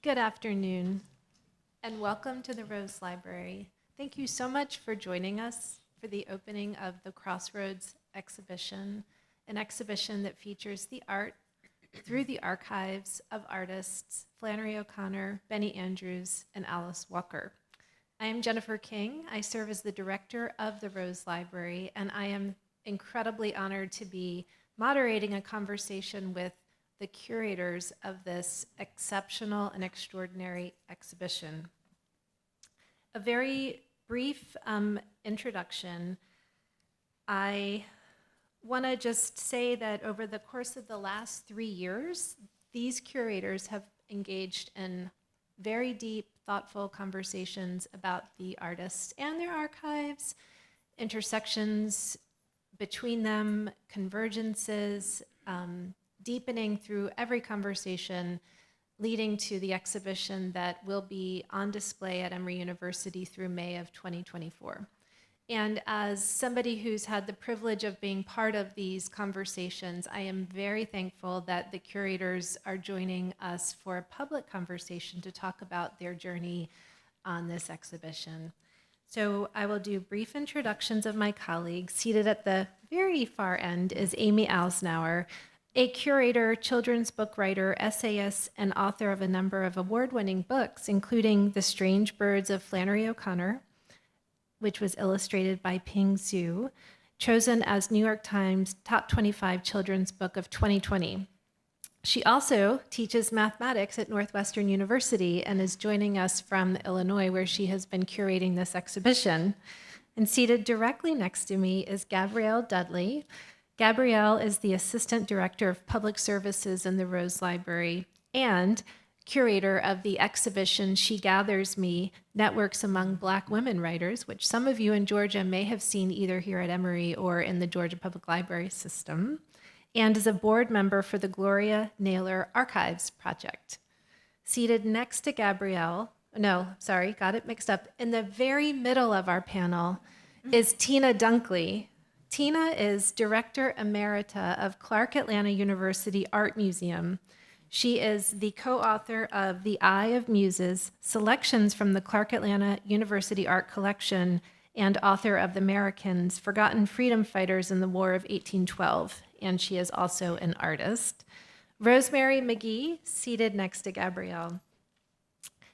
Good afternoon, and welcome to the Rose Library. Thank you so much for joining us for the opening of the Crossroads exhibition, an exhibition that features the art through the archives of artists Flannery O'Connor, Benny Andrews, and Alice Walker. I am Jennifer King. I serve as the director of the Rose Library, and I am incredibly honored to be moderating a conversation with the curators of this exceptional and extraordinary exhibition. A very brief introduction. I want to just say that over the course of the last 3 years, these curators have engaged in very deep, thoughtful conversations about the artists and their archives, intersections between them, convergences, deepening through every conversation, leading to the exhibition that will be on display at Emory University through May of 2024. And as somebody who's had the privilege of being part of these conversations, I am very thankful that the curators are joining us for a public conversation to talk about their journey on this exhibition. So I will do brief introductions of my colleagues. Seated at the very far end is Amy Alsnauer, a curator, children's book writer, essayist, and author of a number of award-winning books, including The Strange Birds of Flannery O'Connor, which was illustrated by Ping Zhu, chosen as New York Times Top 25 Children's Book of 2020. She also teaches mathematics at Northwestern University and is joining us from Illinois, where she has been curating this exhibition. And seated directly next to me is Gabrielle Dudley. Gabrielle is the Assistant Director of Public Services in the Rose Library and curator of the exhibition She Gathers Me, Networks Among Black Women Writers, which some of you in Georgia may have seen either here at Emory or in the Georgia Public Library system, and is a board member for the Gloria Naylor Archives Project. Seated next to Gabrielle, got it mixed up, in the very middle of our panel is Tina Dunkley. Tina is Director Emerita of Clark Atlanta University Art Museum. She is the co-author of The Eye of Muses, Selections from the Clark Atlanta University Art Collection, and author of The Americans, Forgotten Freedom Fighters in the War of 1812, and she is also an artist. Rosemary McGee, seated next to Gabrielle,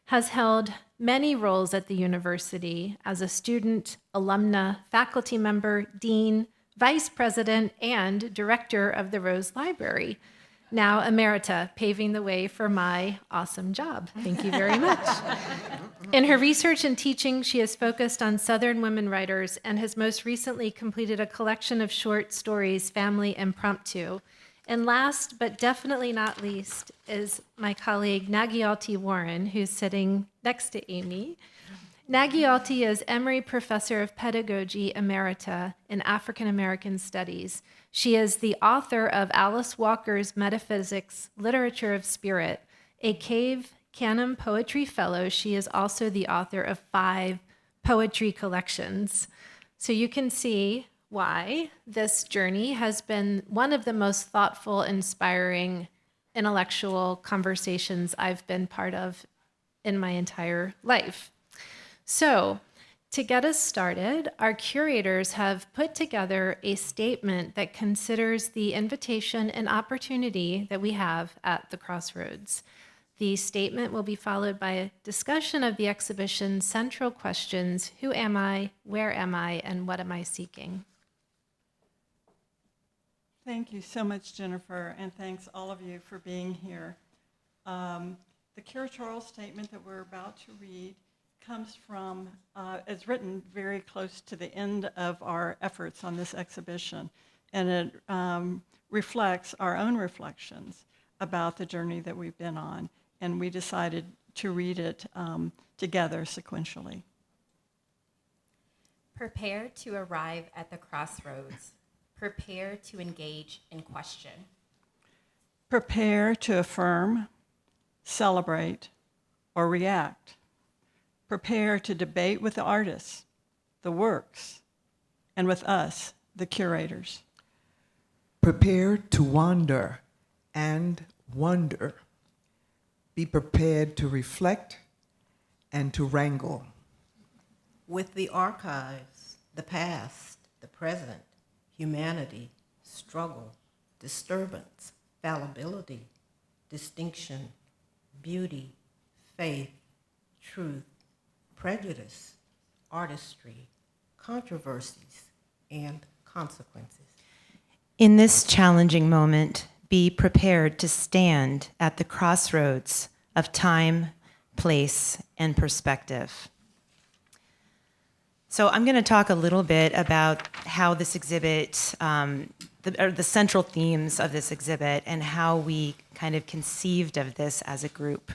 has held many roles at the university as a student, alumna, faculty member, dean, vice president, and director of the Rose Library. Now emerita, paving the way for my awesome job. Thank you very much. In her research and teaching, she has focused on Southern women writers and has most recently completed a collection of short stories, Family Impromptu. And last, but definitely not least, is my colleague Nagyalti Warren, who's sitting next to Amy. Nagyalti is Emory Professor of Pedagogy Emerita in African American Studies. She is the author of Alice Walker's Metaphysics, Literature of Spirit, a Cave Canon Poetry Fellow. She is also the author of 5 poetry collections. So you can see why this journey has been one of the most thoughtful, inspiring, intellectual conversations I've been part of in my entire life. So, to get us started, our curators have put together a statement that considers the invitation and opportunity that we have at the Crossroads. The statement will be followed by a discussion of the exhibition's central questions: who am I, where am I, and what am I seeking? Thank you so much, Jennifer, and thanks all of you for being here. The curatorial statement that we're about to read comes from, it's written very close to the end of our efforts on this exhibition, and it reflects our own reflections about the journey that we've been on, and we decided to read it together sequentially. Prepare to arrive at the crossroads. Prepare to engage in question. Prepare to affirm, celebrate, or react. Prepare to debate with the artists, the works, and with us, the curators. Prepare to wander and wonder. Be prepared to reflect and to wrangle. With the archives, the past, the present, humanity, struggle, disturbance, fallibility, distinction, beauty, faith, truth, prejudice, artistry, controversies, and consequences. In this challenging moment, be prepared to stand at the crossroads of time, place, and perspective. So I'm going to talk a little bit about how this exhibit, the central themes of this exhibit, and how we kind of conceived of this as a group.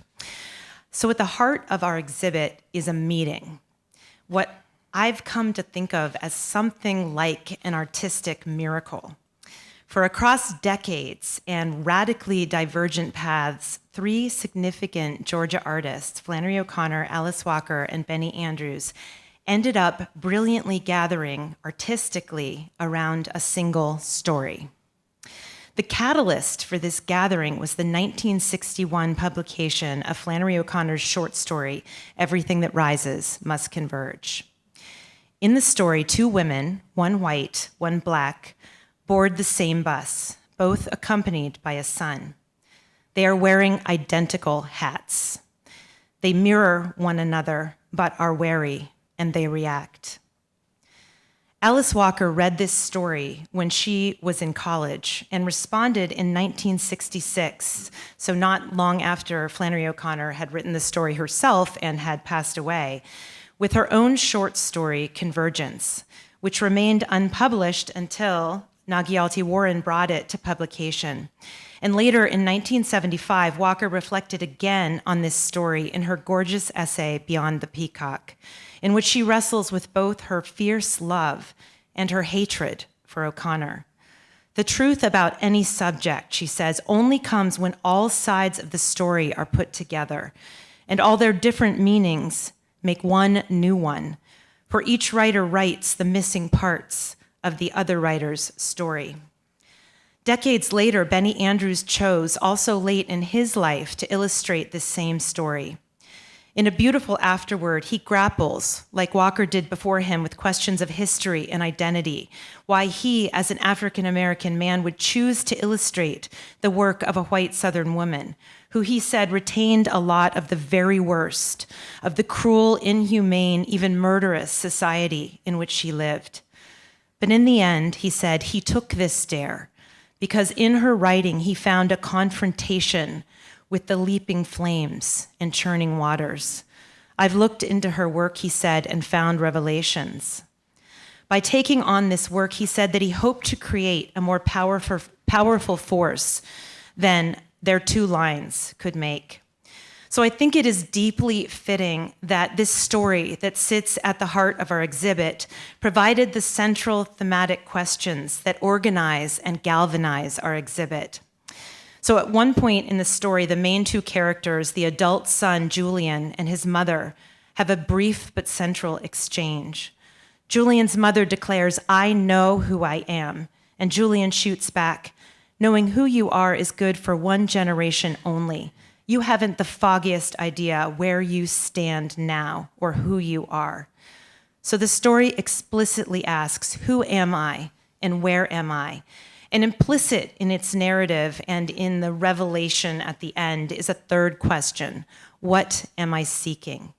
So at the heart of our exhibit is a meeting, what I've come to think of as something like an artistic miracle. For across decades and radically divergent paths, 3 significant Georgia artists, Flannery O'Connor, Alice Walker, and Benny Andrews, ended up brilliantly gathering artistically around a single story. The catalyst for this gathering was the 1961 publication of Flannery O'Connor's short story, Everything That Rises Must Converge. In the story, 2 women, one white, one black, board the same bus, both accompanied by a son. They are wearing identical hats. They mirror one another, but are wary, and they react. Alice Walker read this story when she was in college and responded in 1966, so not long after Flannery O'Connor had written the story herself and had passed away, with her own short story, Convergence, which remained unpublished until Nagyalti Warren brought it to publication. And later in 1975, Walker reflected again on this story in her gorgeous essay, Beyond the Peacock, in which she wrestles with both her fierce love and her hatred for O'Connor. The truth about any subject, she says, only comes when all sides of the story are put together, and all their different meanings make one new one, for each writer writes the missing parts of the other writer's story. Decades later, Benny Andrews chose, also late in his life, to illustrate this same story. In a beautiful afterword, he grapples, like Walker did before him, with questions of history and identity, why he, as an African-American man, would choose to illustrate the work of a white Southern woman, who he said retained a lot of the very worst of the cruel, inhumane, even murderous society in which she lived. But in the end, he said, he took this dare because in her writing, he found a confrontation with the leaping flames and churning waters. I've looked into her work, he said, and found revelations. By taking on this work, he said that he hoped to create a more powerful force than their 2 lines could make. So I think it is deeply fitting that this story that sits at the heart of our exhibit provided the central thematic questions that organize and galvanize our exhibit. So at one point in the story, the main 2 characters, the adult son, Julian, and his mother, have a brief but central exchange. Julian's mother declares, "I know who I am," and Julian shoots back, "Knowing who you are is good for one generation only. You haven't the foggiest idea where you stand now or who you are." So the story explicitly asks, who am I and where am I? And implicit in its narrative and in the revelation at the end is a third question: what am I seeking?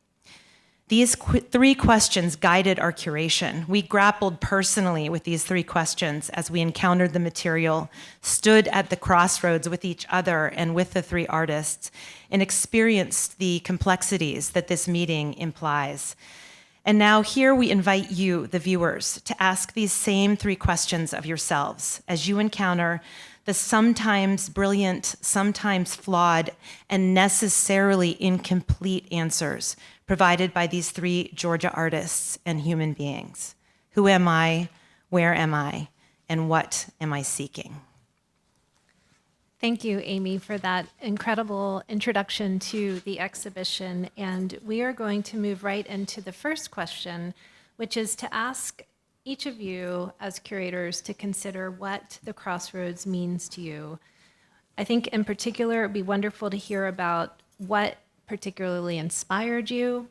These 3 questions guided our curation. We grappled personally with these 3 questions as we encountered the material, stood at the crossroads with each other and with the 3 artists, and experienced the complexities that this meeting implies. And now here we invite you, the viewers, to ask these same 3 questions of yourselves as you encounter the sometimes brilliant, sometimes flawed, and necessarily incomplete answers provided by these 3 Georgia artists and human beings. Who am I? Where am I? And what am I seeking? Thank you, Amy, for that incredible introduction to the exhibition. And we are going to move right into the first question, which is to ask each of you as curators to consider what the Crossroads means to you. I think in particular, it'd be wonderful to hear about what particularly inspired you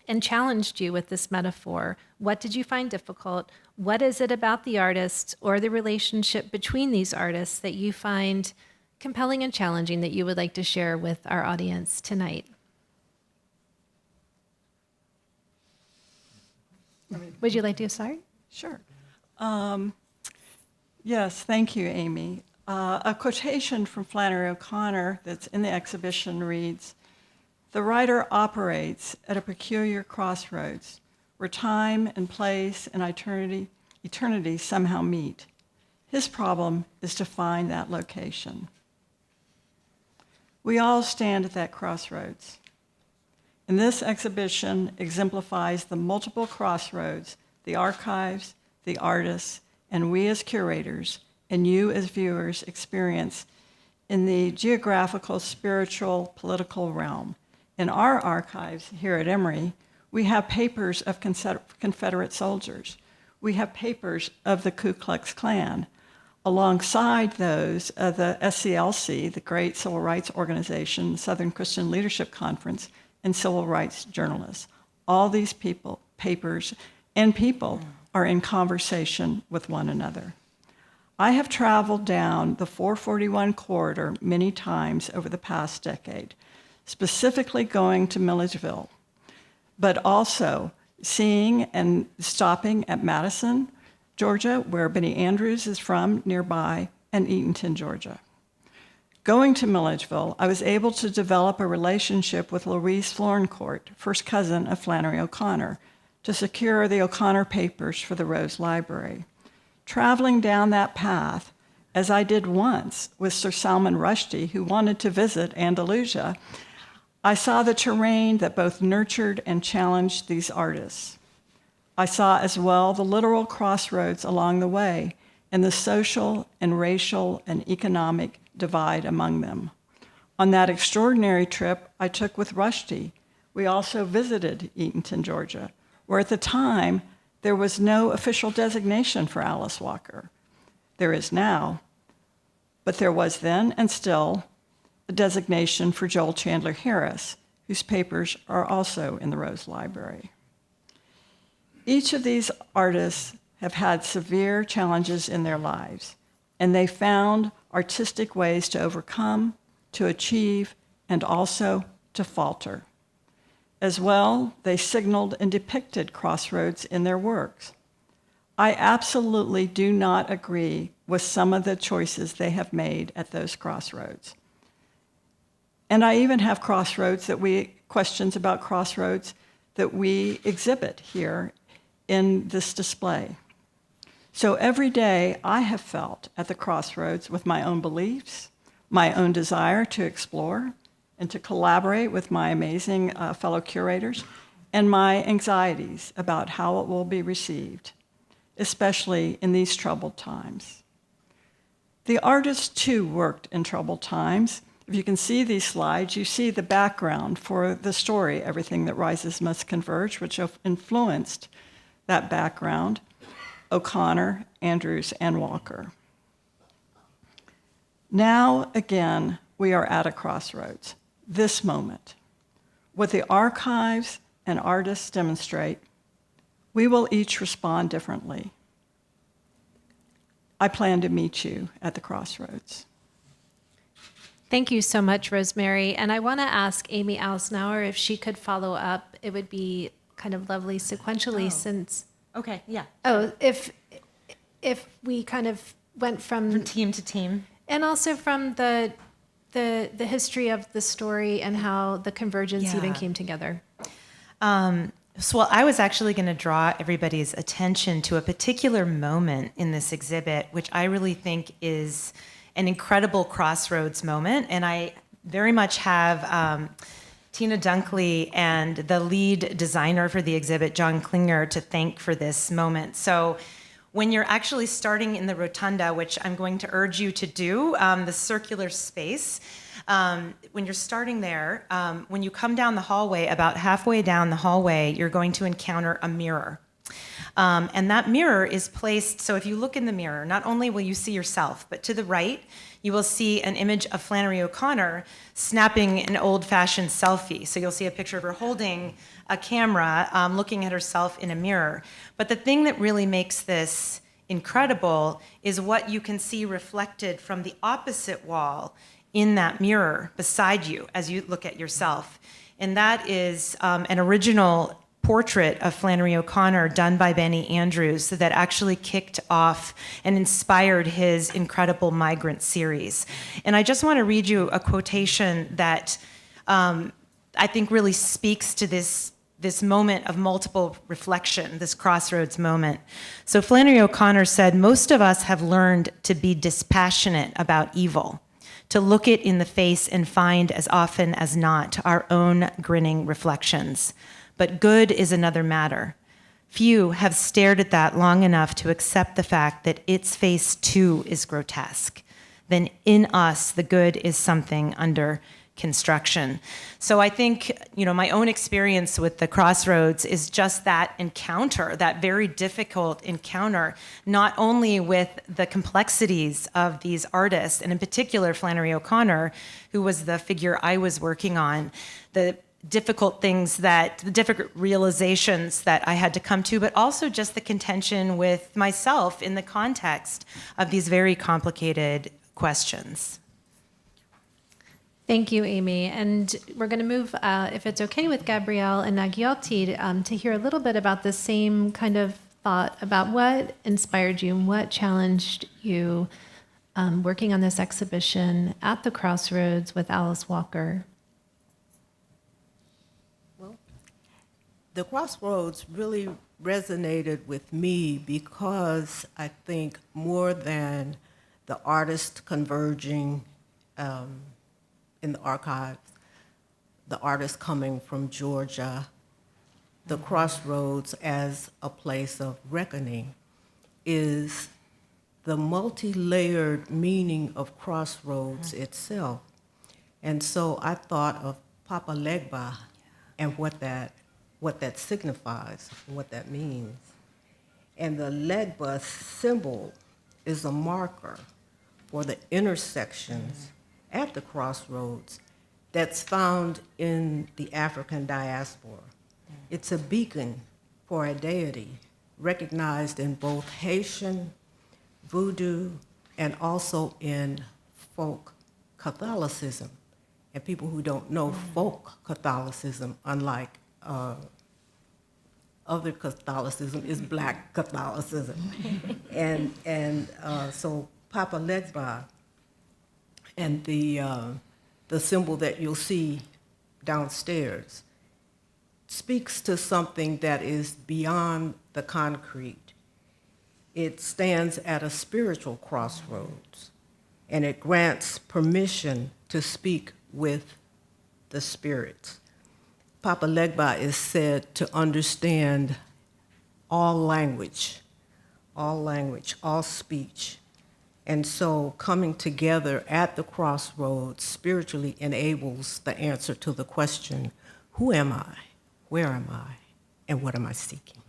and challenged you with this metaphor? What did you find difficult? What is it about the artists or the relationship between these artists that you find compelling and challenging that you would like to share with our audience tonight? Would you like to start? Sure. Yes, thank you, Amy. A quotation from Flannery O'Connor that's in the exhibition reads, "The writer operates at a peculiar crossroads where time and place and eternity somehow meet. His problem is to find that location." We all stand at that crossroads. And this exhibition exemplifies the multiple crossroads the archives, the artists, and we as curators, and you as viewers experience in the geographical, spiritual, political realm. In our archives here at Emory, we have papers of Confederate soldiers. We have papers of the Ku Klux Klan. Alongside those of the SCLC, the great civil rights organization, Southern Christian Leadership Conference, and civil rights journalists. All these people, papers, and people are in conversation with one another. I have traveled down the 441 corridor many times over the past decade, specifically going to Milledgeville, but also seeing and stopping at Madison, Georgia, where Benny Andrews is from nearby, and Eatonton, Georgia. Going to Milledgeville, I was able to develop a relationship with Louise Florencourt, first cousin of Flannery O'Connor, to secure the O'Connor papers for the Rose Library. Traveling down that path, as I did once with Sir Salman Rushdie, who wanted to visit Andalusia, I saw the terrain that both nurtured and challenged these artists. I saw as well the literal crossroads along the way and the social and racial and economic divide among them. On that extraordinary trip I took with Rushdie, we also visited Eatonton, Georgia, where at the time there was no official designation for Alice Walker. There is now, but there was then and still a designation for Joel Chandler Harris, whose papers are also in the Rose Library. Each of these artists have had severe challenges in their lives, and they found artistic ways to overcome, to achieve, and also to falter. As well, they signaled and depicted crossroads in their works. I absolutely do not agree with some of the choices they have made at those crossroads. And I even have questions about crossroads that we exhibit here in this display. So every day I have felt at the crossroads with my own beliefs, my own desire to explore and to collaborate with my amazing fellow curators, and my anxieties about how it will be received, especially in these troubled times. The artists too worked in troubled times. If you can see these slides, you see the background for the story, Everything That Rises Must Converge, which influenced that background, O'Connor, Andrews, and Walker. Now, again, we are at a crossroads, this moment. What the archives and artists demonstrate, we will each respond differently. I plan to meet you at the crossroads. Thank you so much, Rosemary. And I want to ask Amy Alsnauer if she could follow up. It would be kind of lovely sequentially since... Okay, yeah. Oh, if we kind of went From team to team. and also from the history of the story and how the convergence even Yeah. came together. So I was actually going to draw everybody's attention to a particular moment in this exhibit, which I really think is an incredible crossroads moment. And I very much have Tina Dunkley and the lead designer for the exhibit, John Klinger, to thank for this moment. So when you're actually starting in the rotunda, which I'm going to urge you to do, the circular space, when you're starting there, when you come down the hallway, about halfway down the hallway, you're going to encounter a mirror. And that mirror is placed, so if you look in the mirror, not only will you see yourself, but to the right, you will see an image of Flannery O'Connor snapping an old-fashioned selfie. So you'll see a picture of her holding a camera, looking at herself in a mirror. But the thing that really makes this incredible is what you can see reflected from the opposite wall in that mirror beside you as you look at yourself. And that is an original portrait of Flannery O'Connor done by Benny Andrews that actually kicked off and inspired his incredible Migrant series. And I just want to read you a quotation that I think really speaks to this moment of multiple reflection, this crossroads moment. So Flannery O'Connor said, "Most of us have learned to be dispassionate about evil, to look it in the face and find as often as not our own grinning reflections. But good is another matter. Few have stared at that long enough to accept the fact that its face too is grotesque. Then in us, the good is something under construction." So I think, my own experience with the Crossroads is just that encounter, that very difficult encounter, not only with the complexities of these artists, and in particular Flannery O'Connor, who was the figure I was working on, the difficult realizations that I had to come to, but also just the contention with myself in the context of these very complicated questions. Thank you, Amy. And we're going to move, if it's okay with Gabrielle and Nagioti, to hear a little bit about the same kind of thought about what inspired you and what challenged you working on this exhibition at the Crossroads with Alice Walker. The Crossroads really resonated with me because I think more than the artists converging in the archives, the artists coming from Georgia, the Crossroads as a place of reckoning is the multi-layered meaning of Crossroads itself. And so I thought of Papa Legba and what that signifies, what that means. And the Legba symbol is a marker for the intersections at the crossroads that's found in the African diaspora. It's a beacon for a deity recognized in both Haitian, Voodoo, and also in folk Catholicism. And people who don't know folk Catholicism, unlike other Catholicism, is Black Catholicism. So Papa Legba and the symbol that you'll see downstairs speaks to something that is beyond the concrete. It stands at a spiritual crossroads, and it grants permission to speak with the spirits. Papa Legba is said to understand all language, all speech. And so coming together at the crossroads spiritually enables the answer to the question, who am I, where am I, and what am I seeking?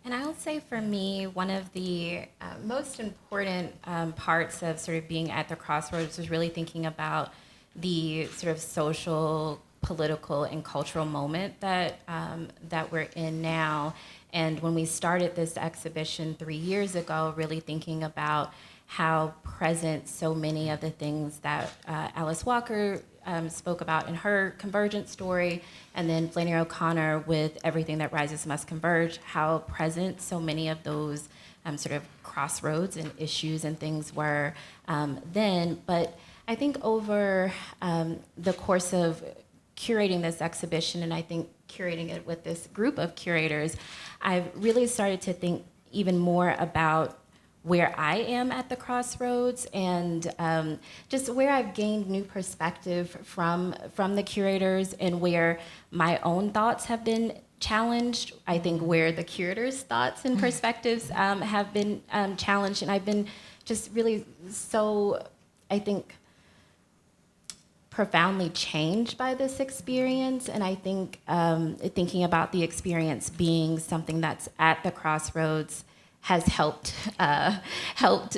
And I would say for me, one of the most important parts of sort of being at the Crossroads was really thinking about the sort of social, political, and cultural moment that we're in now. And when we started this exhibition 3 years ago, really thinking about how present so many of the things that Alice Walker spoke about in her Convergence story, and then Flannery O'Connor with Everything That Rises Must Converge, how present so many of those sort of crossroads and issues and things were then. But I think over the course of curating this exhibition, and I think curating it with this group of curators, I've really started to think even more about where I am at the Crossroads and just where I've gained new perspective from the curators and where my own thoughts have been challenged. I think where the curators' thoughts and perspectives have been challenged, and I've been just really so, I think, profoundly changed by this experience. And I think thinking about the experience being something that's at the crossroads has helped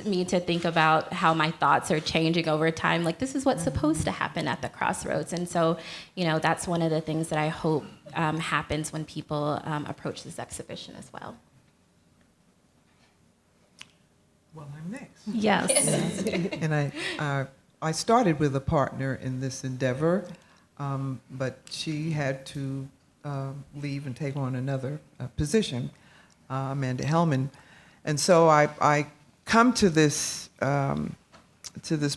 me to think about how my thoughts are changing over time. Like, this is what's supposed to happen at the crossroads. And so, that's one of the things that I hope happens when people approach this exhibition as well. Well, I'm next. Yes. And I started with a partner in this endeavor, but she had to leave and take on another position, Amanda Hellman. And so I come to this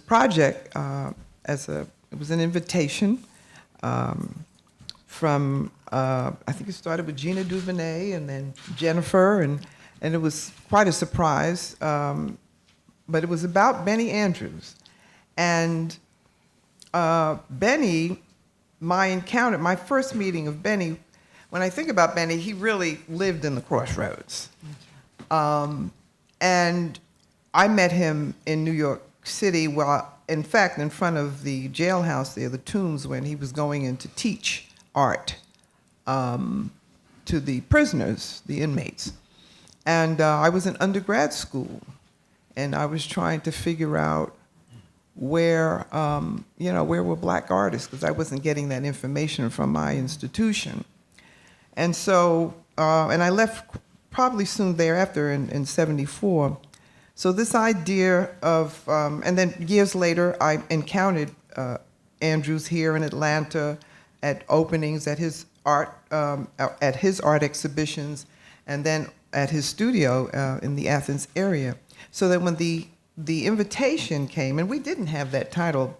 project it was an invitation from, I think it started with Gina Duvernay and then Jennifer, and it was quite a surprise, but it was about Benny Andrews. And Benny, my first meeting of Benny, when I think about Benny, he really lived in the Crossroads. And I met him in New York City, in fact, in front of the jailhouse there, the Tombs, when he was going in to teach art to the prisoners, the inmates. And I was in undergrad school, and I was trying to figure out where were black artists, because I wasn't getting that information from my institution. And so, and I left probably soon thereafter in 74. So this idea of, and then years later, I encountered Andrews here in Atlanta at openings at his art exhibitions, and then at his studio in the Athens area. So that when the invitation came, and we didn't have that title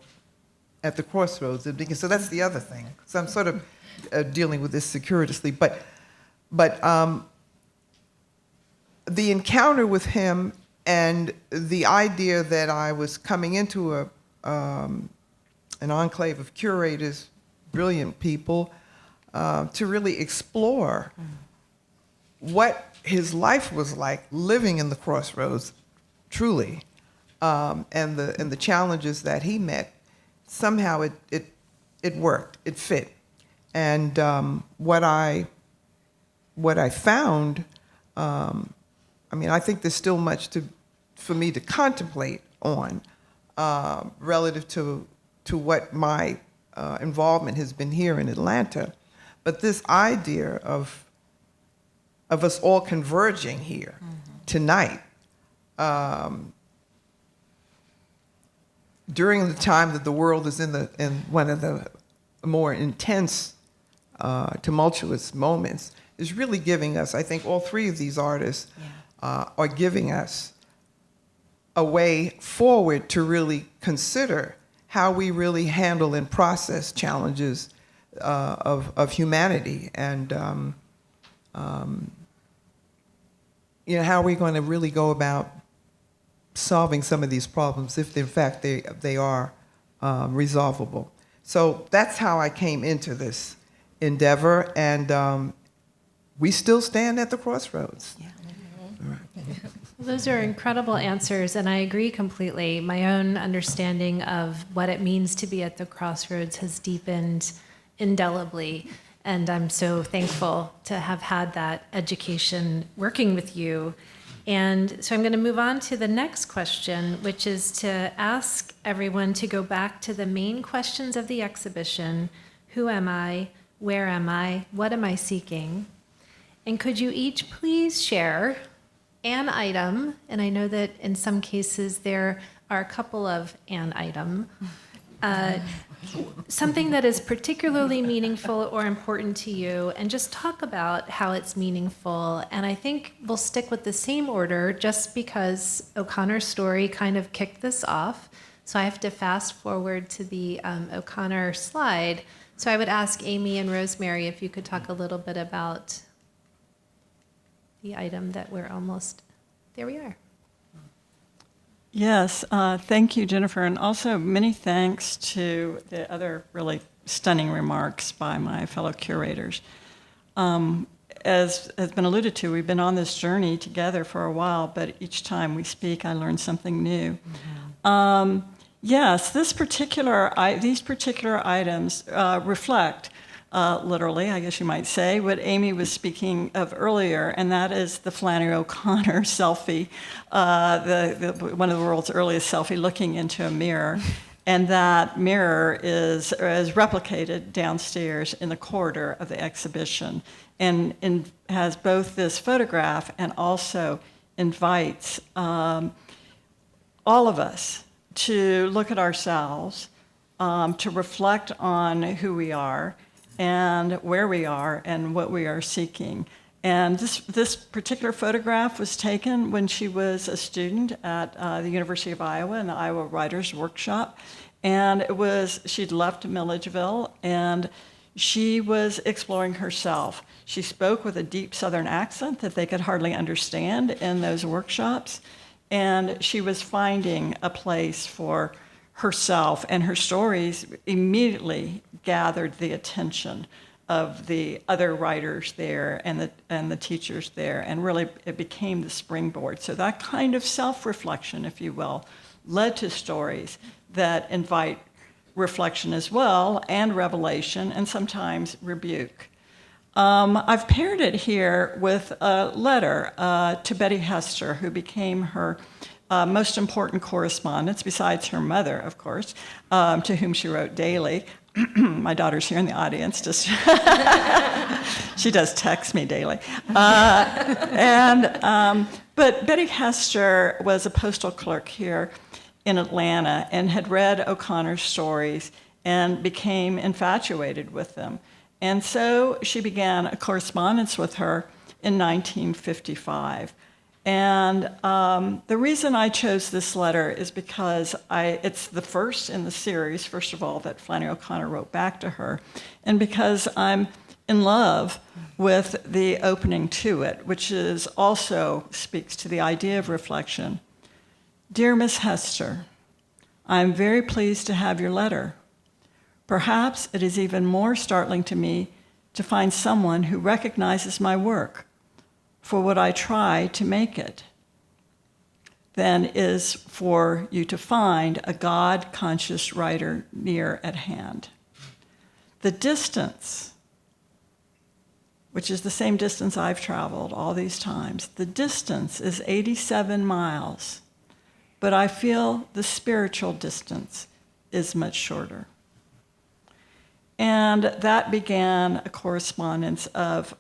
at the Crossroads, so that's the other thing. So I'm sort of dealing with this circuitously, but the encounter with him and the idea that I was coming into an enclave of curators, brilliant people, to really explore what his life was like living in the Crossroads, truly, and the challenges that he met. Somehow it worked, it fit, and what I found. I think there's still much for me to contemplate on relative to what my involvement has been here in Atlanta, but this idea of us all converging here tonight during the time that the world is in one of the more intense, tumultuous moments is really giving us, I think all three of these artists are giving us a way forward to really consider how we really handle and process challenges of humanity, and how are we going to really go about solving some of these problems if in fact they are resolvable. So that's how I came into this endeavor, and we still stand at the crossroads. Yeah. All right. Those are incredible answers, and I agree completely. My own understanding of what it means to be at the crossroads has deepened indelibly, and I'm so thankful to have had that education working with you. And so I'm going to move on to the next question, which is to ask everyone to go back to the main questions of the exhibition. Who am I? Where am I? What am I seeking? And could you each please share an item, and I know that in some cases there are a couple of an item, something that is particularly meaningful or important to you, and just talk about how it's meaningful. And I think we'll stick with the same order just because O'Connor's story kind of kicked this off. So I have to fast forward to the O'Connor slide. So I would ask Amy and Rosemary if you could talk a little bit about the item that we're almost, there we are. Yes, thank you, Jennifer, and also many thanks to the other really stunning remarks by my fellow curators. As has been alluded to, we've been on this journey together for a while, but each time we speak, I learn something new. Yes, these particular items reflect, literally, I guess you might say, what Amy was speaking of earlier, and that is the Flannery O'Connor selfie, one of the world's earliest selfie looking into a mirror. And that mirror is replicated downstairs in the corridor of the exhibition, and has both this photograph and also invites all of us to look at ourselves, to reflect on who we are and where we are and what we are seeking. And this particular photograph was taken when she was a student at the University of Iowa in the Iowa Writers Workshop. And she'd left Milledgeville, and she was exploring herself. She spoke with a deep Southern accent that they could hardly understand in those workshops. And she was finding a place for herself, and her stories immediately gathered the attention of the other writers there and the teachers there, and really it became the springboard. So that kind of self-reflection, if you will, led to stories that invite reflection as well, and revelation, and sometimes rebuke. I've paired it here with a letter to Betty Hester, who became her most important correspondence, besides her mother, of course, to whom she wrote daily. My daughter's here in the audience. She does text me daily. But Betty Hester was a postal clerk here in Atlanta and had read O'Connor's stories and became infatuated with them. And so she began a correspondence with her in 1955. And the reason I chose this letter is because it's the first in the series, first of all, that Flannery O'Connor wrote back to her, and because I'm in love with the opening to it, which also speaks to the idea of reflection. Dear Miss Hester, I am very pleased to have your letter. Perhaps it is even more startling to me to find someone who recognizes my work for what I try to make it than is for you to find a God-conscious writer near at hand. The distance, which is the same distance I've traveled all these times, the distance is 87 miles, but I feel the spiritual distance is much shorter. And that began a correspondence of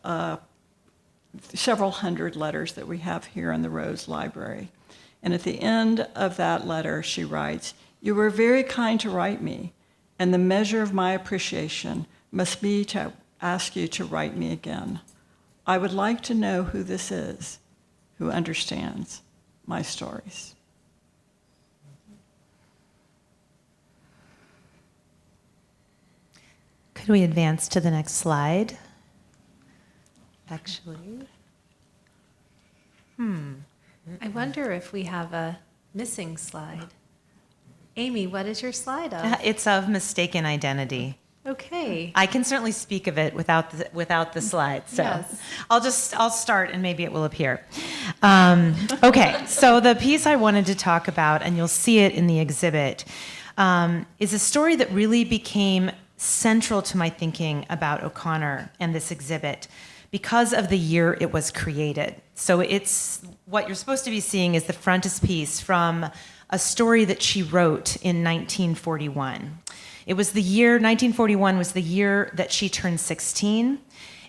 several hundred letters that we have here in the Rose Library. And at the end of that letter, she writes, "You were very kind to write me, and the measure of my appreciation must be to ask you to write me again. I would like to know who this is, who understands my stories." Could we advance to the next slide? Actually. I wonder if we have a missing slide. Amy, what is your slide of? It's of mistaken identity. Okay. I can certainly speak of it without the slide. So Yes. I'll start and maybe it will appear. Okay, so the piece I wanted to talk about, and you'll see it in the exhibit, is a story that really became central to my thinking about O'Connor and this exhibit because of the year it was created. So it's what you're supposed to be seeing is the frontispiece from a story that she wrote in 1941. It was 1941 was the year that she turned 16.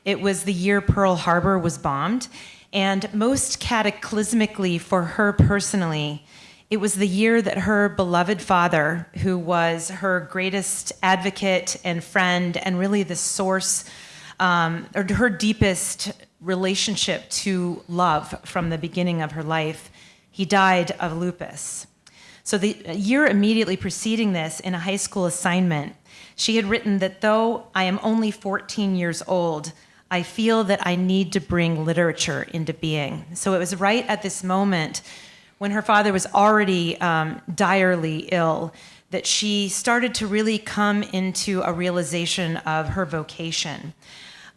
It was the year Pearl Harbor was bombed. And most cataclysmically for her personally, it was the year that her beloved father, who was her greatest advocate and friend and really the source, or her deepest relationship to love from the beginning of her life, he died of lupus. So the year immediately preceding this, in a high school assignment, she had written that though I am only 14 years old, I feel that I need to bring literature into being. So it was right at this moment when her father was already direly ill that she started to really come into a realization of her vocation.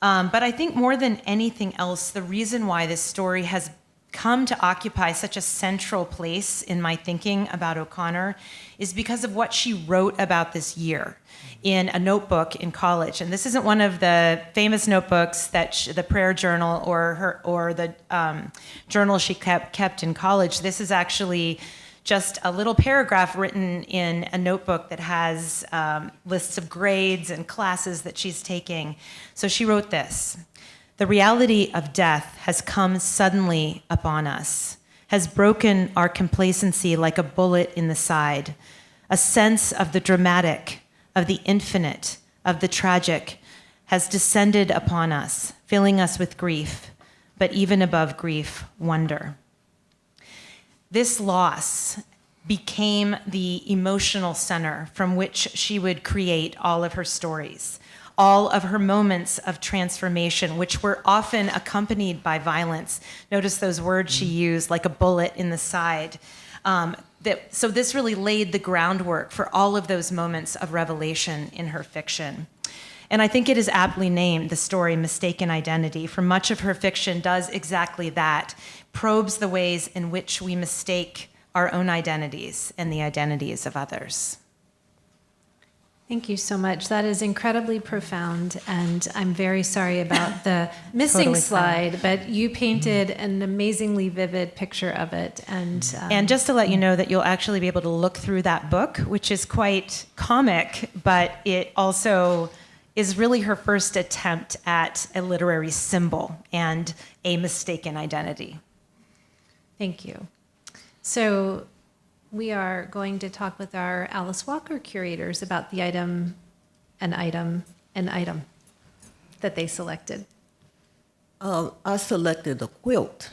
But I think more than anything else, the reason why this story has come to occupy such a central place in my thinking about O'Connor is because of what she wrote about this year in a notebook in college. And this isn't one of the famous notebooks that the prayer journal or the journal she kept in college. This is actually just a little paragraph written in a notebook that has lists of grades and classes that she's taking. So she wrote this: "The reality of death has come suddenly upon us, has broken our complacency like a bullet in the side. A sense of the dramatic, of the infinite, of the tragic has descended upon us, filling us with grief, but even above grief, wonder." This loss became the emotional center from which she would create all of her stories, all of her moments of transformation, which were often accompanied by violence. Notice those words she used, like a bullet in the side. So this really laid the groundwork for all of those moments of revelation in her fiction. And I think it is aptly named the story Mistaken Identity, for much of her fiction does exactly that, probes the ways in which we mistake our own identities and the identities of others. Thank you so much. That is incredibly profound, and I'm very sorry about the missing Totally slide, but you painted an amazingly vivid picture of it. And just to let you know that you'll actually be able to look through that book, which is quite comic, but it also is really her first attempt at a literary symbol and a mistaken identity. Thank you. So we are going to talk with our Alice Walker curators about the item that they selected. I selected a quilt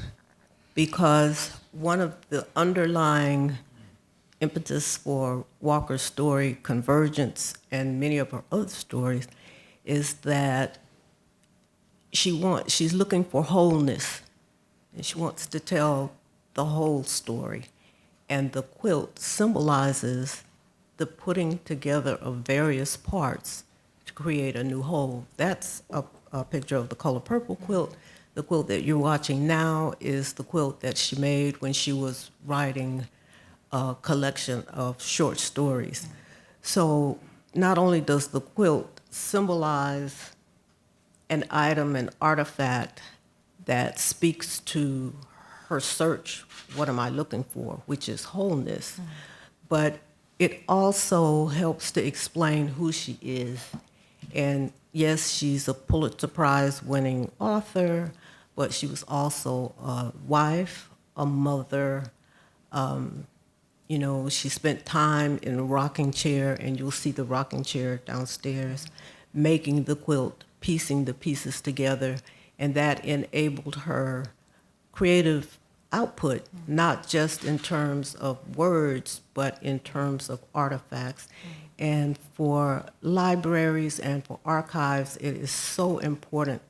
because one of the underlying impetus for Walker's story, Convergence, and many of her other stories, is that she's looking for wholeness, and she wants to tell the whole story. And the quilt symbolizes the putting together of various parts to create a new whole. That's a picture of the color purple quilt. The quilt that you're watching now is the quilt that she made when she was writing a collection of short stories. So not only does the quilt symbolize an item, an artifact that speaks to her search, what am I looking for, which is wholeness, but it also helps to explain who she is. And yes, she's a Pulitzer Prize winning author, but she was also a wife, a mother. You know, she spent time in a rocking chair, and you'll see the rocking chair downstairs, making the quilt, piecing the pieces together, and that enabled her creative output, not just in terms of words, but in terms of artifacts. And for libraries and for archives, it is so important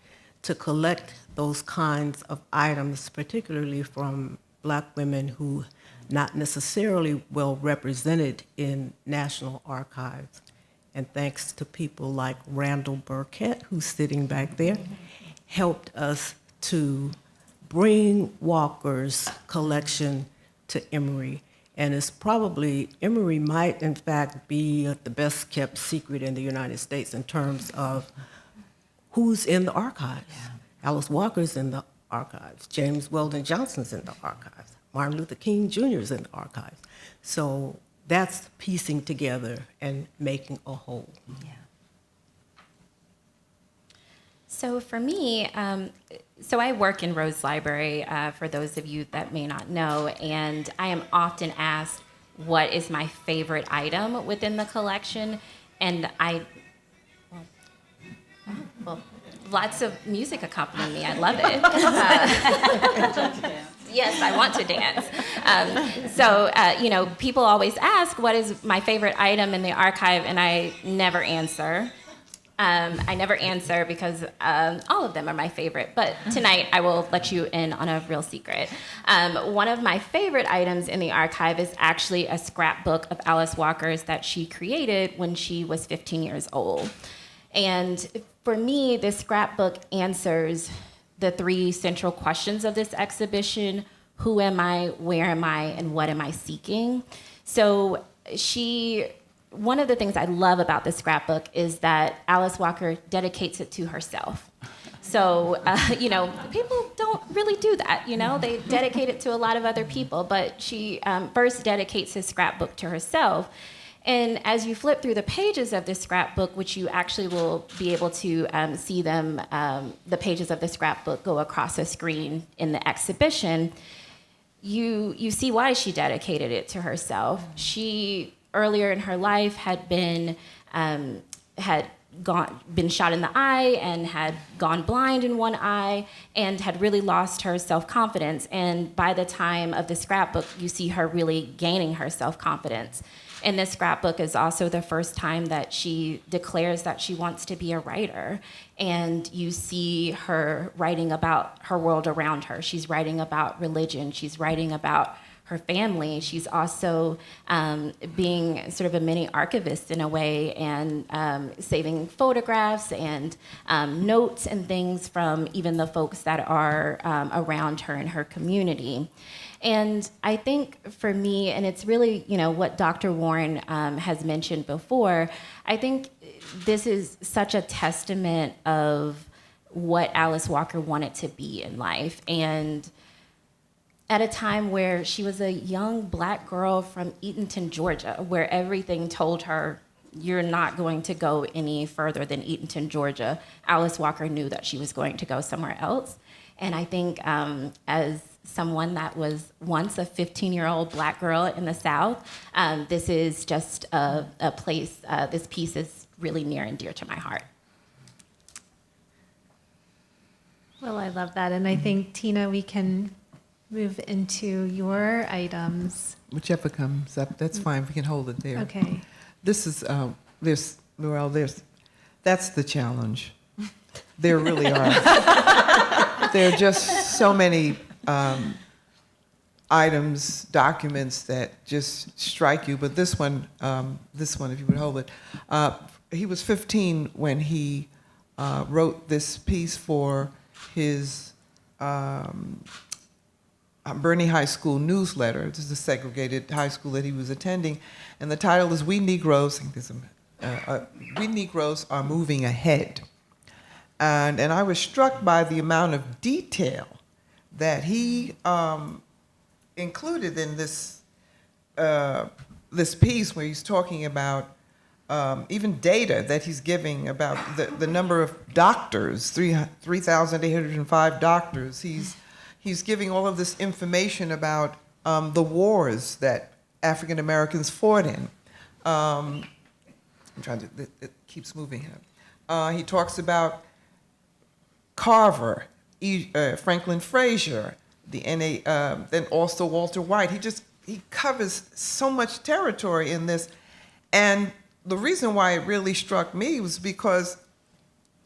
to collect those kinds of items, particularly from Black women who not necessarily well represented in national archives. And thanks to people like Randall Burkett, who's sitting back there, helped us to bring Walker's collection to Emory. And it's probably, Emory might in fact be the best kept secret in the United States in terms of who's in the archives. Yeah. Alice Walker's in the archives. James Weldon Johnson's in the archives. Martin Luther King Jr. is in the archives. So that's piecing together and making a whole. Yeah. So for me, so I work in Rose Library, for those of you that may not know, and I am often asked what is my favorite item within the collection, and lots of music accompanying me. I love it. Yes, I want to dance. People always ask, what is my favorite item in the archive, and I never answer. I never answer because all of them are my favorite, but tonight I will let you in on a real secret. One of my favorite items in the archive is actually a scrapbook of Alice Walker's that she created when she was 15 years old. And for me, this scrapbook answers the three central questions of this exhibition: who am I, where am I, and what am I seeking? So one of the things I love about this scrapbook is that Alice Walker dedicates it to herself. So, people don't really do that, They dedicate it to a lot of other people, but she first dedicates his scrapbook to herself. And as you flip through the pages of this scrapbook, which you actually will be able to see them, the pages of the scrapbook go across a screen in the exhibition, you see why she dedicated it to herself. She, earlier in her life, had been shot in the eye and had gone blind in one eye and had really lost her self-confidence. And by the time of the scrapbook, you see her really gaining her self-confidence. And this scrapbook is also the first time that she declares that she wants to be a writer. And you see her writing about her world around her. She's writing about religion. She's writing about her family. She's also being sort of a mini archivist in a way, and saving photographs and notes and things from even the folks that are around her in her community. And I think for me, and it's really, what Dr. Warren has mentioned before, I think this is such a testament of what Alice Walker wanted to be in life. And at a time where she was a young Black girl from Eatonton, Georgia, where everything told her, you're not going to go any further than Eatonton, Georgia, Alice Walker knew that she was going to go somewhere else. And I think as someone that was once a 15-year-old Black girl in the South, this is just a place, this piece is really near and dear to my heart. Well, I love that. And I think, Tina, we can move into your items. Whichever comes up, that's fine. We can hold it there. Okay. This is, that's the challenge. There really are. There are just so many items, documents that just strike you. But this one, if you would hold it, he was 15 when he wrote this piece for his Bernie High School newsletter. This is a segregated high school that he was attending, and the title is "We Negroes." We Negroes are moving ahead, and I was struck by the amount of detail that he included in this this piece, where he's talking about even data that he's giving about the number of doctors, 3,805 doctors. He's giving all of this information about the wars that African Americans fought in. I'm trying to, it keeps moving here. He talks about Carver, Franklin Frazier, then also Walter White. He covers so much territory in this. And the reason why it really struck me was because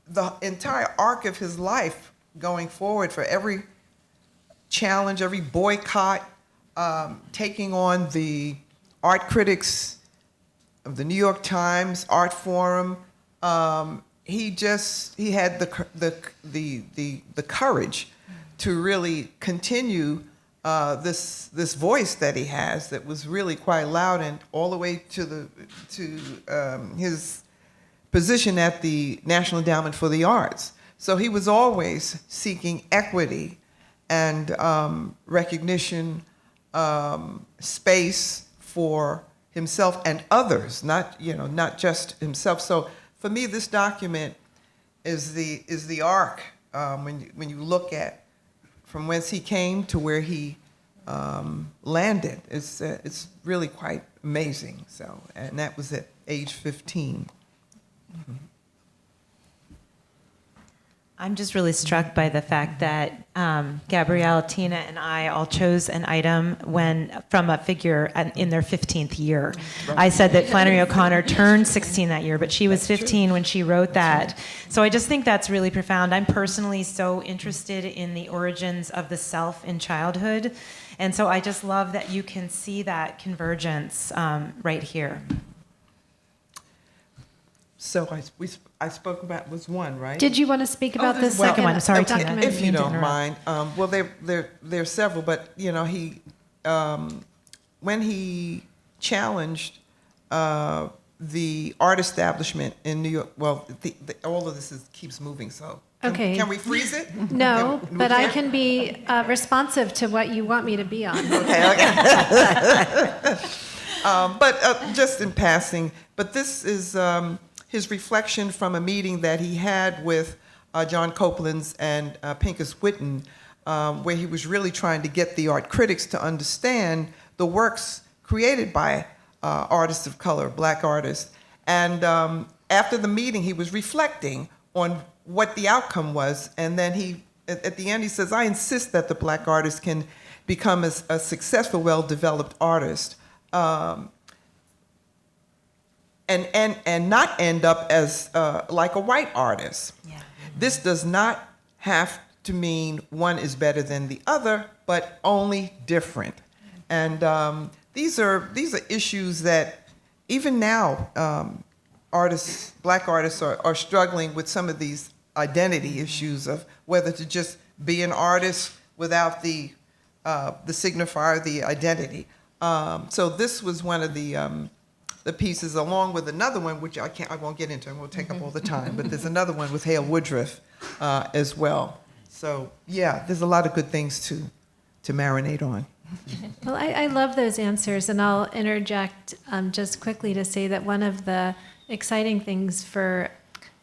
the entire arc of his life going forward, for every challenge, every boycott, taking on the art critics of the New York Times, Art Forum, he had the courage to really continue this voice that he has, that was really quite loud, and all the way to his position at the National Endowment for the Arts. So he was always seeking equity and recognition, space for himself and others, not just himself. So for me, this document is the arc when you look at from whence he came to where he landed. It's really quite amazing. So, and that was at age 15. Mm-hmm. I'm just really struck by the fact that Gabrielle, Tina, and I all chose an item from a figure in their 15th year. Right. I said that Flannery O'Connor turned 16 that year, but she was 15 when she wrote that. So I just think that's really profound. I'm personally so interested in the origins of the self in childhood, and so I just love that you can see that convergence right here. So I spoke about was one, right? Did you want to speak about the well, second one. Sorry, if, Tina. if you Didn't don't interrupt. mind. Well, there's several, but you know, he when he challenged the art establishment in New York. Well, all of this keeps moving, so Okay. Can we freeze it? No, we but I can't? can be responsive to what you want me to be on. Okay. But just in passing, but this is his reflection from a meeting that he had with John Copeland's and Pincus Witten, where he was really trying to get the art critics to understand the works created by artists of color, black artists. And after the meeting, he was reflecting on what the outcome was. And then at the end, he says, I insist that the black artist can become a successful, well-developed artist. And not end up as like a white artist. Yeah. This does not have to mean one is better than the other, but only different. And these are issues that even now black artists are struggling with some of these identity issues of whether to just be an artist without the signifier, the identity. So this was one of the pieces, along with another one, which I won't get into, and we'll take up all the time, but there's another one with Hale Woodruff as well. So yeah, there's a lot of good things to marinate on. Well, I love those answers, and I'll interject just quickly to say that one of the exciting things for,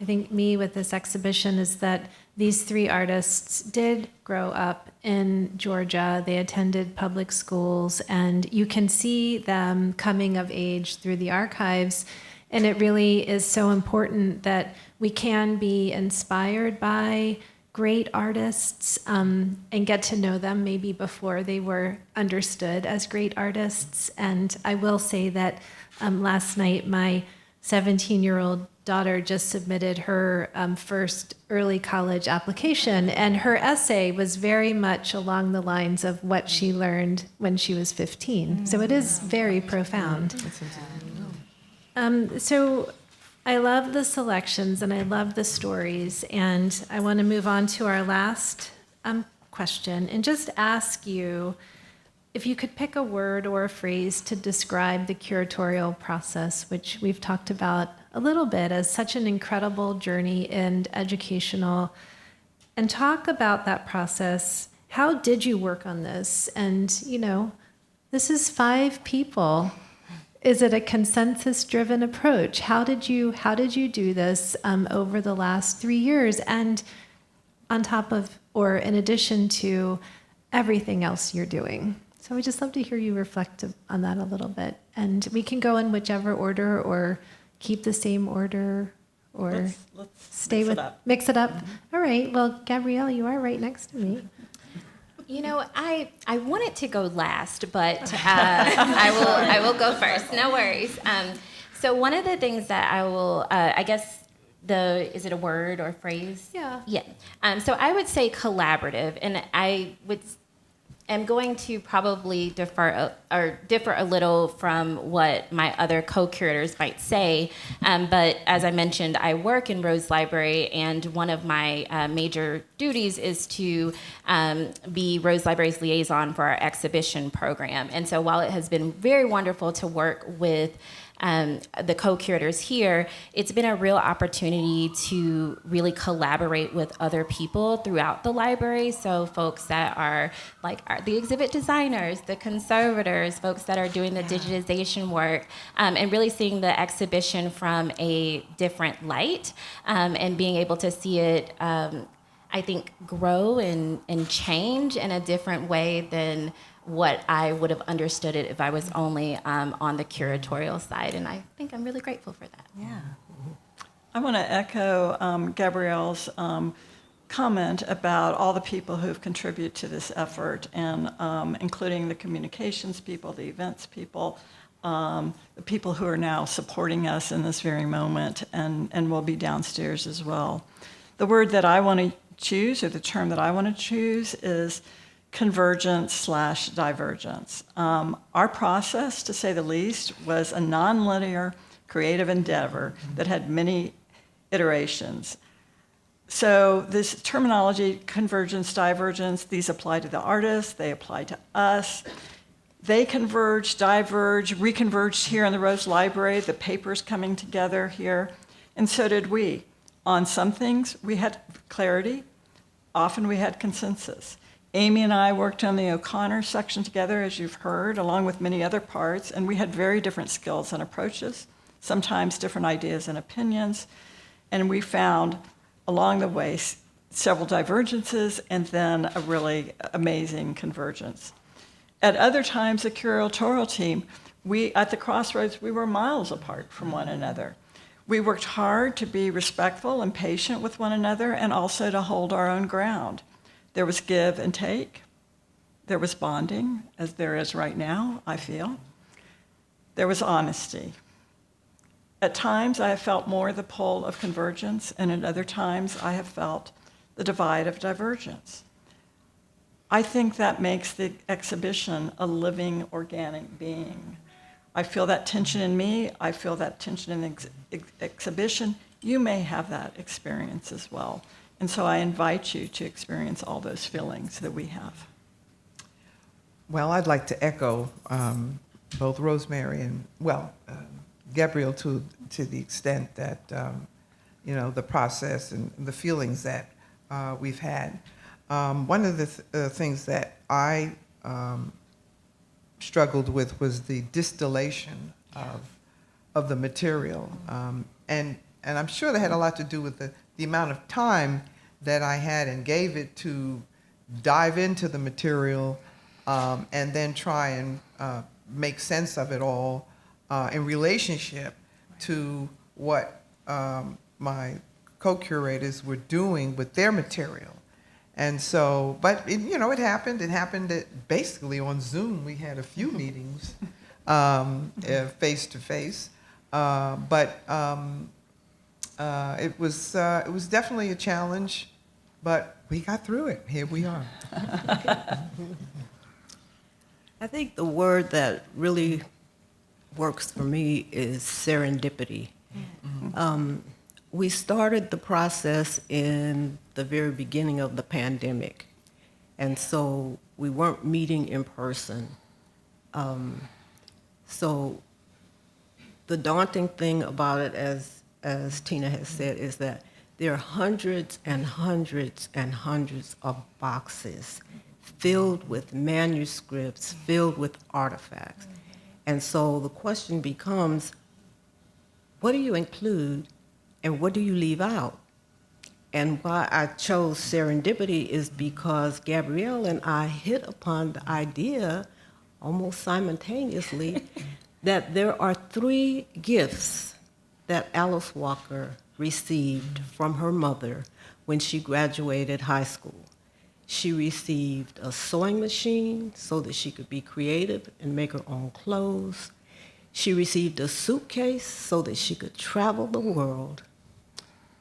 I think, me with this exhibition is that these three artists did grow up in Georgia. They attended public schools, and you can see them coming of age through the archives. And it really is so important that we can be inspired by great artists and get to know them maybe before they were understood as great artists. And I will say that last night, my 17-year-old daughter just submitted her first early college application, and her essay was very much along the lines of what she learned when she was 15. So it is very profound. So I love the selections and I love the stories, and I want to move on to our last question and just ask you if you could pick a word or a phrase to describe the curatorial process, which we've talked about a little bit as such an incredible journey and educational, and talk about that process. How did you work on this? And, you know, this is 5 people. Is it a consensus-driven approach? How did you do this over the last 3 years, and on top of, or in addition to, everything else you're doing? So we'd just love to hear you reflect on that a little bit. And we can go in whichever order, or keep the same order, or let's stay mix with it up. Mix it up. All right. Well, Gabrielle, you are right next to me. You know, I wanted to go last, but I will go first. No worries. So one of the things that I will, I guess, is it a word or phrase? Yeah. Yeah. So I would say collaborative, and I'm going to probably differ a little from what my other co-curators might say, but as I mentioned, I work in Rose Library, and one of my major duties is to be Rose Library's liaison for our exhibition program. And so while it has been very wonderful to work with the co-curators here, it's been a real opportunity to really collaborate with other people throughout the library. So folks that are the exhibit designers, the conservators, folks that are doing the digitization work, and really seeing the exhibition from a different light, and being able to see it, I think, grow and change in a different way than what I would have understood it if I was only on the curatorial side. And I think I'm really grateful for that. Yeah. I want to echo Gabrielle's comment about all the people who've contributed to this effort, and including the communications people, the events people, the people who are now supporting us in this very moment, and will be downstairs as well. The word that I want to choose, or the term that I want to choose, is convergence/divergence. Our process, to say the least, was a nonlinear creative endeavor that had many iterations. So this terminology, convergence, divergence, these apply to the artists, they apply to us. They converged, diverged, reconverged here in the Rose Library, the papers coming together here, and so did we. On some things, we had clarity. Often we had consensus. Amy and I worked on the O'Connor section together, as you've heard, along with many other parts, and we had very different skills and approaches, sometimes different ideas and opinions, and we found along the way several divergences and then a really amazing convergence. At other times, the curatorial team, at the Crossroads, we were miles apart from one another. We worked hard to be respectful and patient with one another and also to hold our own ground. There was give and take. There was bonding, as there is right now, I feel. There was honesty. At times, I have felt more the pull of convergence, and at other times, I have felt the divide of divergence. I think that makes the exhibition a living, organic being. I feel that tension in me. I feel that tension in the exhibition. You may have that experience as well. And so I invite you to experience all those feelings that we have. Well, I'd like to echo both Rosemary and, Gabrielle to the extent that, the process and the feelings that we've had. One of the things that I struggled with was the distillation of the material. And I'm sure that had a lot to do with the amount of time that I had and gave it to dive into the material and then try and make sense of it all in relationship to what my co-curators were doing with their material. And so, but it happened. It happened basically on Zoom. We had a few meetings face to face, but it was definitely a challenge. But we got through it. Here we are. I think the word that really works for me is serendipity. We started the process in the very beginning of the pandemic, and so we weren't meeting in person. So the daunting thing about it, as Tina has said, is that there are hundreds and hundreds and hundreds of boxes filled with manuscripts, filled with artifacts. And so the question becomes, what do you include and what do you leave out? And why I chose serendipity is because Gabrielle and I hit upon the idea almost simultaneously that there are 3 gifts that Alice Walker received from her mother when she graduated high school. She received a sewing machine so that she could be creative and make her own clothes. She received a suitcase so that she could travel the world.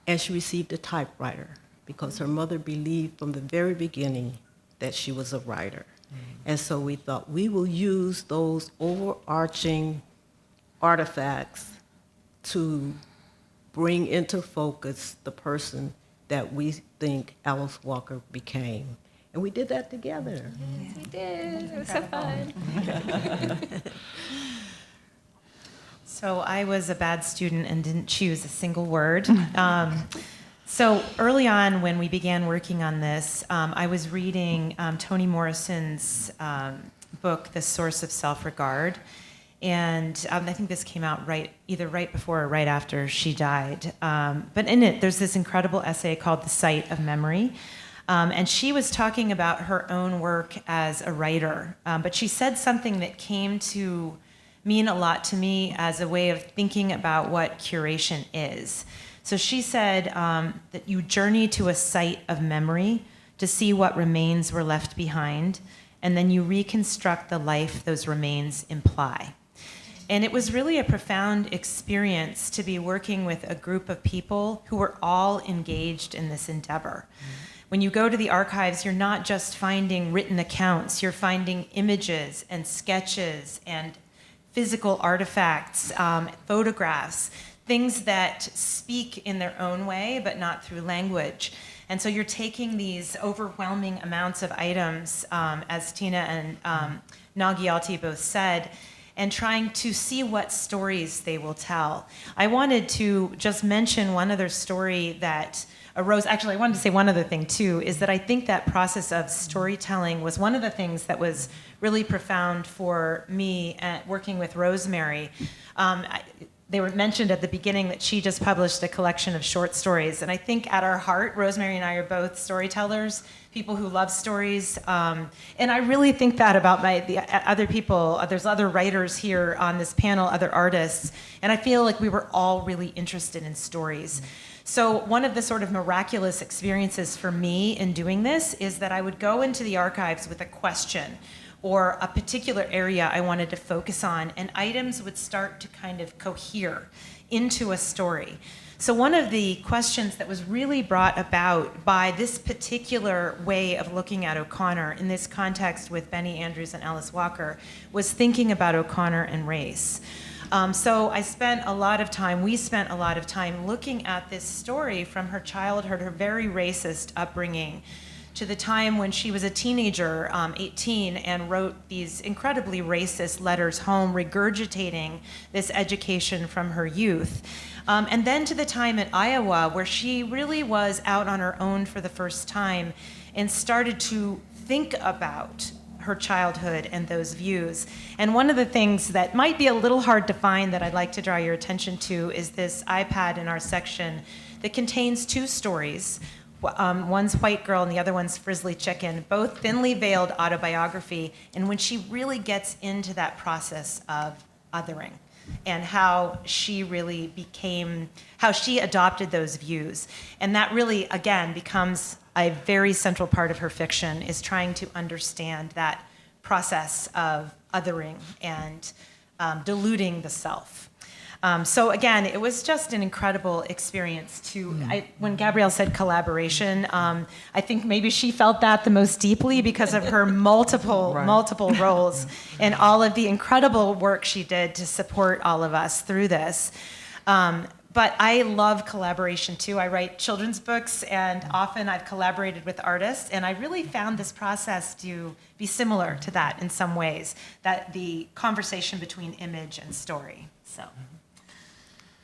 And she received a typewriter because her mother believed from the very beginning that she was a writer. And so we thought we will use those overarching artifacts to bring into focus the person that we think Alice Walker became. And we did that together. Yes, we did. It was so fun. So I was a bad student and didn't choose a single word. So early on when we began working on this, I was reading Toni Morrison's book, The Source of Self-Regard. And I think this came out either right before or right after she died. But in it, there's this incredible essay called The Site of Memory. And she was talking about her own work as a writer. But she said something that came to mean a lot to me as a way of thinking about what curation is. So she said that you journey to a site of memory to see what remains were left behind, and then you reconstruct the life those remains imply. And it was really a profound experience to be working with a group of people who were all engaged in this endeavor. When you go to the archives, you're not just finding written accounts, you're finding images and sketches and physical artifacts, photographs, things that speak in their own way, but not through language. And so you're taking these overwhelming amounts of items, as Tina and Nagyalti both said, and trying to see what stories they will tell. I wanted to just mention one other story that arose. Actually, I wanted to say one other thing too, is that I think that process of storytelling was one of the things that was really profound for me at working with Rosemary. They were mentioned at the beginning that she just published a collection of short stories. And I think at our heart, Rosemary and I are both storytellers, people who love stories. And I really think that about the other people. There's other writers here on this panel, other artists. And I feel like we were all really interested in stories. So one of the sort of miraculous experiences for me in doing this is that I would go into the archives with a question or a particular area I wanted to focus on, and items would start to kind of cohere into a story. So one of the questions that was really brought about by this particular way of looking at O'Connor in this context with Benny Andrews and Alice Walker was thinking about O'Connor and race. So we spent a lot of time looking at this story from her childhood, her very racist upbringing, to the time when she was a teenager, 18, and wrote these incredibly racist letters home, regurgitating this education from her youth. And then to the time in Iowa, where she really was out on her own for the first time and started to think about her childhood and those views. And one of the things that might be a little hard to find that I'd like to draw your attention to is this iPad in our section that contains two stories. One's White Girl and the other one's Frizzly Chicken, both thinly veiled autobiography, and when she really gets into that process of othering and how she adopted those views. And that really, again, becomes a very central part of her fiction, is trying to understand that process of othering and diluting the self. So again, it was just an incredible experience when Gabrielle said collaboration, I think maybe she felt that the most deeply because of her multiple roles and all of the incredible work she did to support all of us through this. But I love collaboration too. I write children's books, and often I've collaborated with artists, and I really found this process to be similar to that in some ways, that the conversation between image and story. So.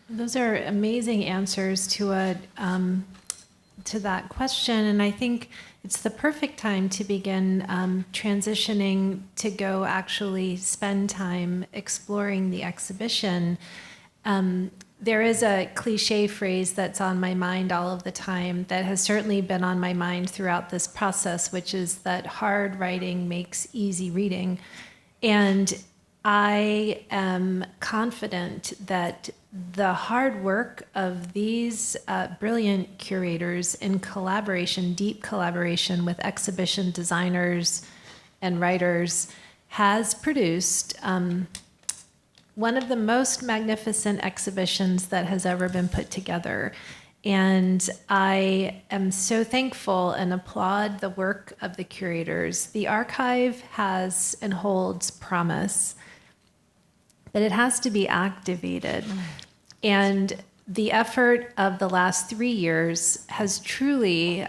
Those are amazing answers to that question, and I think it's the perfect time to begin transitioning to go actually spend time exploring the exhibition. There is a cliche phrase that's on my mind all of the time that has certainly been on my mind throughout this process, which is that hard writing makes easy reading. And I am confident that the hard work of these brilliant curators in collaboration, deep collaboration with exhibition designers and writers, has produced one of the most magnificent exhibitions that has ever been put together. And I am so thankful and applaud the work of the curators. The archive has and holds promise, but it has to be activated. And the effort of the last 3 years has truly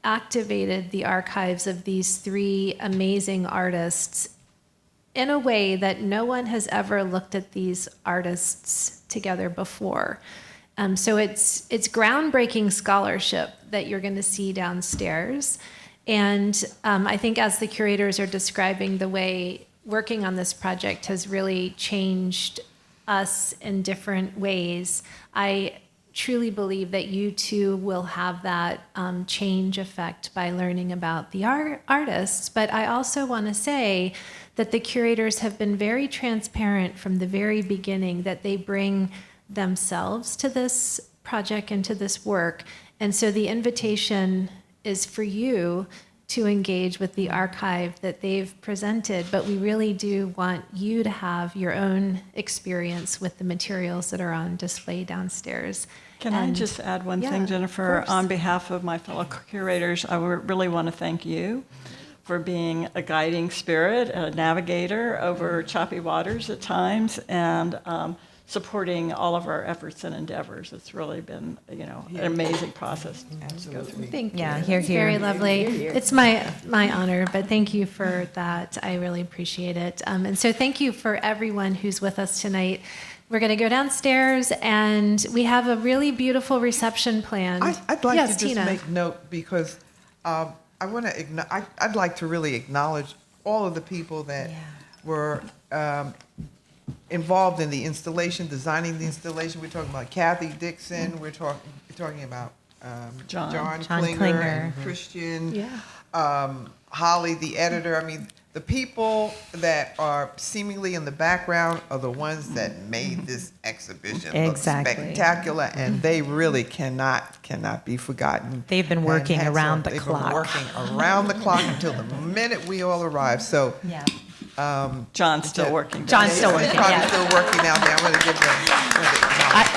activated the archives of these three amazing artists in a way that no one has ever looked at these artists together before. So it's groundbreaking scholarship that you're going to see downstairs. And I think as the curators are describing the way working on this project has really changed us in different ways, I truly believe that you too will have that change effect by learning about the artists. But I also want to say that the curators have been very transparent from the very beginning that they bring themselves to this project and to this work. And so the invitation is for you to engage with the archive that they've presented, but we really do want you to have your own experience with the materials that are on display downstairs. Can I just add one thing, Jennifer? On behalf of my fellow curators, I really want to thank you for being a guiding spirit, a navigator over choppy waters at times, and supporting all of our efforts and endeavors. It's really been, an amazing process to go through. Thank you. Yeah, here, It's here. very lovely. It's my honor, but thank you for that. I really appreciate it. And so thank you for everyone who's with us tonight. We're going to go downstairs, and we have a really beautiful reception planned. I'd like Yes, to just Tina. make note because I want to. I'd like to really acknowledge all of the people that were involved in the installation, designing the installation. We're talking about Kathy Dixon. We're talking about John Klinger Klinger. and Christian. Yeah. Holly, the editor. I mean, the people that are seemingly in the background are the ones that made this exhibition Exactly. look spectacular, and they really cannot be forgotten. They've been And working hats around off. the They've clock. been working around the clock until the minute we all arrived. So Yeah. John's still working. John's still he's working. probably Yeah. still working out there. I'm going to give them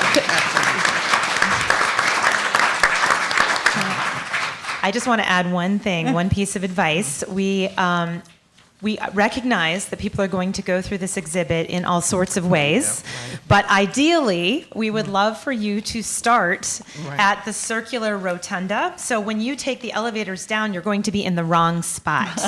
I just want to add one thing, one piece of advice. We recognize that people are going to go through this exhibit in all sorts of ways, but ideally, we would love for you to start at the circular rotunda. So when you take the elevators down, you're going to be in the wrong spot.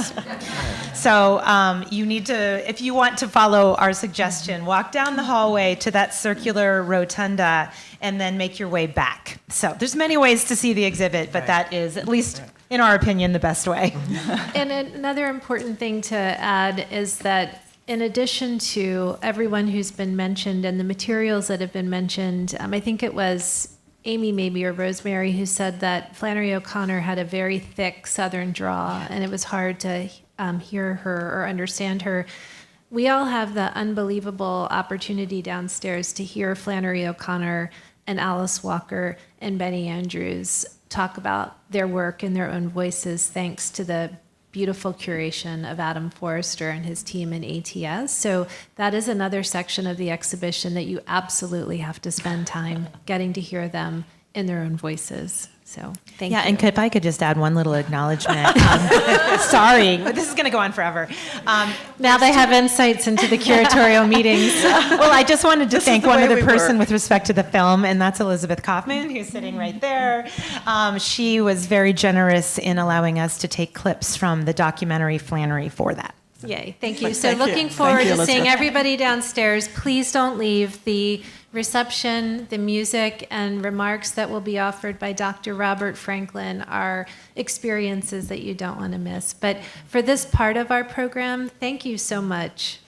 So you need to, if you want to follow our suggestion, walk down the hallway to that circular rotunda and then make your way back. So there's many ways to see the exhibit, but that is, at least in our opinion, the best way. And another important thing to add is that in addition to everyone who's been mentioned and the materials that have been mentioned, I think it was Amy maybe or Rosemary who said that Flannery O'Connor had a very thick Southern draw and it was hard to hear her or understand her. We all have the unbelievable opportunity downstairs to hear Flannery O'Connor and Alice Walker and Benny Andrews talk about their work in their own voices, thanks to the beautiful curation of Adam Forrester and his team in ATS. So that is another section of the exhibition that you absolutely have to spend time getting to hear them in their own voices. So thank you. Yeah, and if I could just add one little acknowledgement. Sorry, but this is going to go on forever. Now they have insights into the curatorial meetings. Well, I just wanted to This is thank the one way other we person work. with respect to the film, and that's Elizabeth Kaufman, who's sitting right there. She was very generous in allowing us to take clips from the documentary Flannery for that. Yay, thank you. So Thank you. looking forward Thank you, to seeing Elizabeth. everybody downstairs. Please don't leave. The reception, the music, and remarks that will be offered by Dr. Robert Franklin are experiences that you don't want to miss. But for this part of our program, thank you so much